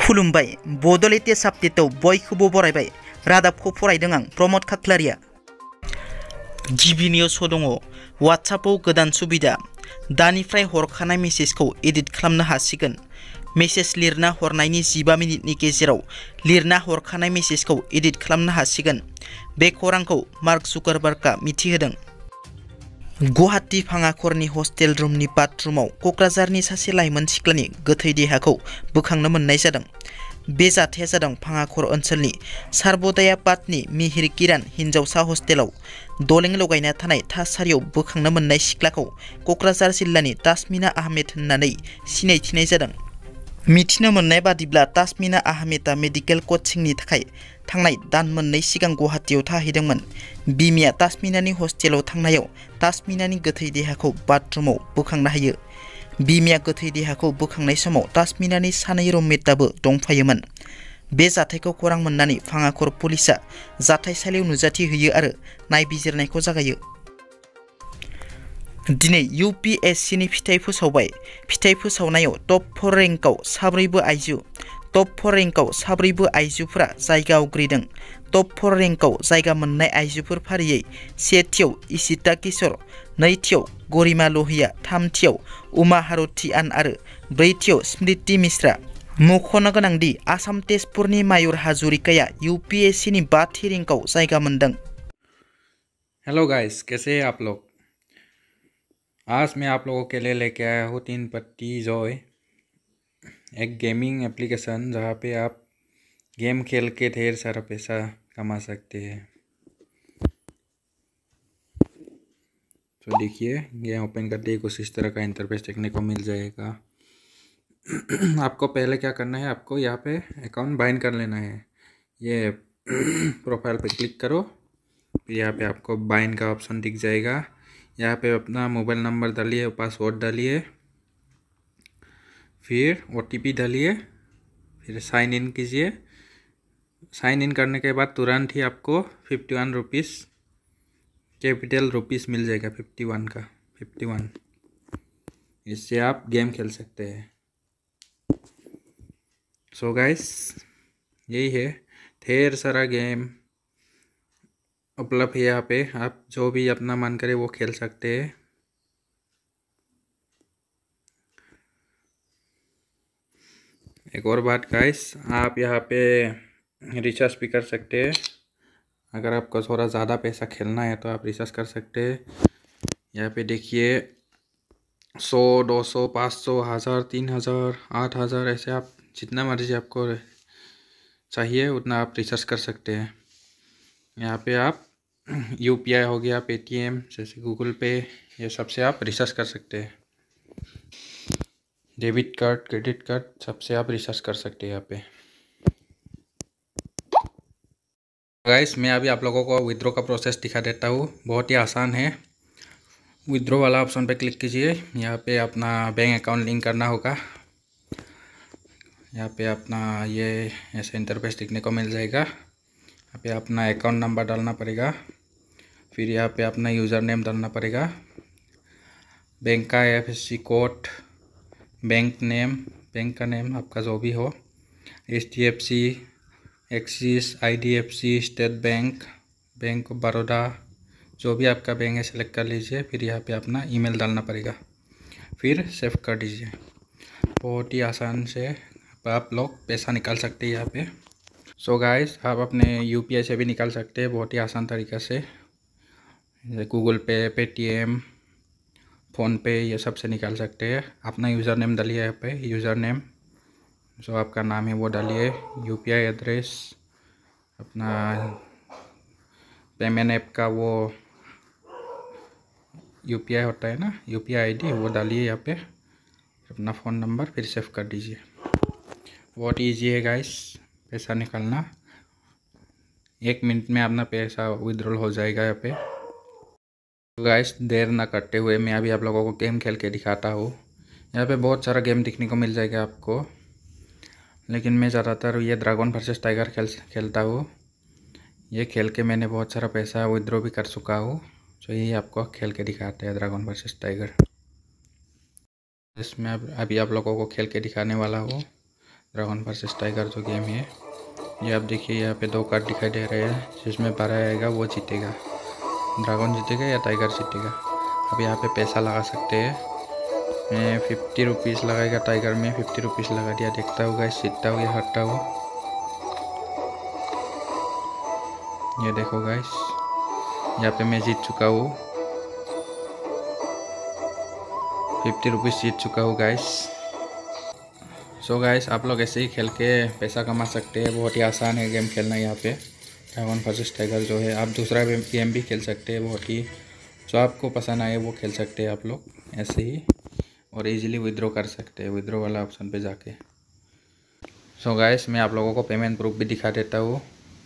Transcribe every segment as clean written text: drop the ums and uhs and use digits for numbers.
खुलुमबाय बड'लेण्ड आपडेटआव बयखौबो बरायबाय रादाबखौ फरायदों आं प्रमद खाख्लारिया। गिबि निउस दङ वाट्सएपआव गोदान सुबिदा दानिफ्राय हरखानाय मेसेजखौ एडिट खालामनो हासिगोन। मेसेज लिरना हरनायनि 15 मिनिटनि गेजेराव लिरना हरखानाय मेसेजखौ एडिट खालामनो हासिगोन। बे खौरांखौ मार्क जुकारबार्गआ मिथिहोदों। गुवाहाटी भाङाखरनि हस्टेल रुमनि बाथरुमाव क'क्राझारनि सासे लाइमोन सिख्लानि गोथै देहाखौ बोखांनो मोननाय जादों। बे जाथाया जादों भाङाखर ओनसोलनि सारबदाया पाटनि मिहिर किरान हिन्जावसा हस्टेलाव दलें लगायना थानाय थासारियाव बोखांनो मोननाय सिख्लाखौ क'क्राझार जिल्लानि तासमिना आहमेद होननानै सिनायथिनाय जादों। मिथिनो मोननाय बादिब्ला तासमिना आहमेदा मेडिकेल कचिंनि थाखाय थांनाय दान मोननै सिगां गुवाहाटीयाव थाहैदोंमोन। बिमाया तासमिनानि हस्टेलाव थांनायाव तासमिनानि गोथै देहाखौ बाथरुमाव बोखांनो हायो। बिमाया गोथै देहाखौ बोखांनाय समाव तासमिनानि सानै रुममेटआबो दंफायोमोन। बे जाथायखौ खौरां मोननानै भाङाखर पुलिसआ जाथायसालियाव नुजाथि होयो आरो नायबिजिरनायखौ जागायो। दिनै UPSCनि फिथाइ फोसावबाय। फिथाइ फोसावनायाव टप 4 रेंकआव साब्रैबो आइजो। टप 4 रेंकआव साब्रैबो आइजोफोरा जायगा आवग्रिदों। टप 4 रेंकआव जायगा मोननाय आइजोफोर फारियै सेथियाव इशिता किशोर, नैथियाव गरिमा लहिया, थामथियाव उमा हारथी आन आरो ब्रैथियाव स्मृति मिश्रा। मख'नो गोनांदि आसाम तेजपुरनि मायुर हाजरिकाया UPSCनि 5थि रेंकआव जायगा मोनदों। हेलो गाइस, कैसे हैं आप लोग? आज मैं आप लोगों के लिए लेके आया हूँ 3 पत्ती जॉय, एक गेमिंग एप्लीकेशन जहाँ पे आप गेम खेल के ढेर सारा पैसा कमा सकते हैं। तो देखिए, गेम ओपन करते ही कुछ इस तरह का इंटरफेस देखने को मिल जाएगा। आपको पहले क्या करना है, आपको यहाँ पे अकाउंट बाइंड कर लेना है। ये प्रोफाइल पे क्लिक करो, फिर यहाँ पे आपको बाइंड का ऑप्शन दिख जाएगा। यहाँ पे अपना मोबाइल नंबर डालिए, पासवर्ड डालिए, फिर OTP डालिए, फिर साइन इन कीजिए। साइन इन करने के बाद तुरंत ही आपको 51 रुपीज़ कैपिटल रुपीज़ मिल जाएगा। 51। इससे आप गेम खेल सकते हैं। सो गाइस, यही है, ढेर सारा गेम उपलब्ध है यहाँ पे। आप जो भी अपना मन करे वो खेल सकते हैं। एक और बात गाइस, आप यहाँ पे रिचार्ज भी कर सकते हैं। अगर आपको थोड़ा ज़्यादा पैसा खेलना है तो आप रिचार्ज कर सकते हैं। यहाँ पे देखिए 100, 200, 500, 1000, 3000, 8000 ऐसे आप जितना मर्जी आपको चाहिए उतना आप रिचार्ज कर सकते हैं। यहाँ पे आप UPI हो गया, पेटीएम जैसे गूगल पे, ये सबसे आप रिचार्ज कर सकते हैं। डेबिट कार्ड, क्रेडिट कार्ड सबसे आप रिचार्ज कर सकते हैं यहाँ पे। गाइस, मैं अभी आप लोगों को विड्रॉ का प्रोसेस दिखा देता हूँ। बहुत ही आसान है। विड्रॉ वाला ऑप्शन पे क्लिक कीजिए। यहाँ पे अपना बैंक अकाउंट लिंक करना होगा। यहाँ पे अपना ये ऐसे इंटरफेस दिखने को मिल जाएगा। यहाँ पे अपना अकाउंट नंबर डालना पड़ेगा, फिर यहाँ पे अपना यूज़र नेम डालना पड़ेगा, बैंक का IFSC code, bank name, bank का नेम आपका जो भी हो, HDFC, axis, IDFC, state bank, bank of Baroda, जो भी आपका बैंक है सेलेक्ट कर लीजिए। फिर यहाँ पे अपना ईमेल डालना पड़ेगा, फिर सेव कर दीजिए। बहुत ही आसान से आप लोग पैसा निकाल सकते हैं यहाँ पे। सो गाइस, आप अपने UPI से भी निकाल सकते हैं बहुत ही आसान तरीक़ा से। गूगल पे, पेटीएम, फ़ोनपे, ये सब से निकाल सकते हैं। अपना यूज़र नेम डालिए। यहाँ पे यूज़र नेम जो आपका नाम है वो डालिए, UPI एड्रेस, अपना पेमेंट ऐप का वो UPI होता है ना, UPI ID वो डालिए यहाँ पे, अपना फ़ोन नंबर, फिर सेव कर दीजिए। बहुत ईजी है गाइस पैसा निकालना। 1 मिनट में अपना पैसा विड्रॉल हो जाएगा यहाँ पे। तो गाइस, देर ना करते हुए मैं अभी आप लोगों को गेम खेल के दिखाता हूँ। यहाँ पे बहुत सारा गेम दिखने को मिल जाएगा आपको, लेकिन मैं ज़्यादातर ये ड्रैगन वर्सेस टाइगर खेलता हूँ। ये खेल के मैंने बहुत सारा पैसा विड्रॉ भी कर चुका हूँ। तो यही आपको खेल के दिखाते हैं ड्रैगन वर्सेस टाइगर। इसमें अभी आप लोगों को खेल के दिखाने वाला हूँ। ड्रैगन वर्सेस टाइगर जो गेम है। ये आप देखिए यहाँ पे 2 कार्ड दिखाई दे रहे हैं, जिसमें बड़ा आएगा वो जीतेगा, ड्रैगन जीतेगा या टाइगर जीतेगा। अब यहाँ पे पैसा लगा सकते हैं। मैं 50 रुपीज़ लगाएगा टाइगर में, 50 रुपीज़ लगा दिया। देखता हूँ गाइस जीतता हूँ या हारता हूँ। ये देखो गाइस, यहाँ पे मैं जीत चुका हूँ, 50 रुपीज़ जीत चुका हूँ गाइस। सो गाइस, आप लोग ऐसे ही खेल के पैसा कमा सकते हैं। बहुत ही आसान है गेम खेलना। यहाँ पे ड्रैगन वर्सेस टाइगर जो है, आप दूसरा गेम भी खेल सकते हैं। बहुत ही जो आपको पसंद आए वो खेल सकते हैं आप लोग ऐसे ही, और इजीली विड्रॉ कर सकते हैं विड्रॉ वाला ऑप्शन पे जाके। सो गाइस, मैं आप लोगों को पेमेंट प्रूफ भी दिखा देता हूँ,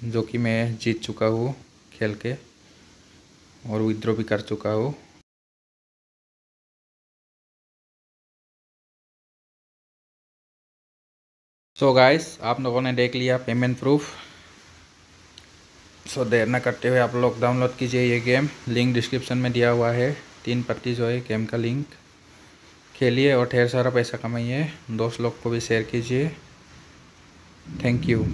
जो कि मैं जीत चुका हूँ खेल के और विड्रॉ भी कर चुका हूँ। सो गाइस, आप लोगों ने देख लिया पेमेंट प्रूफ। सो देर न करते हुए आप लोग डाउनलोड कीजिए ये गेम। लिंक डिस्क्रिप्शन में दिया हुआ है, 3 पत्ती जो है गेम का लिंक। खेलिए और ढेर सारा पैसा कमाइए। दोस्त लोग को भी शेयर कीजिए। Thank you.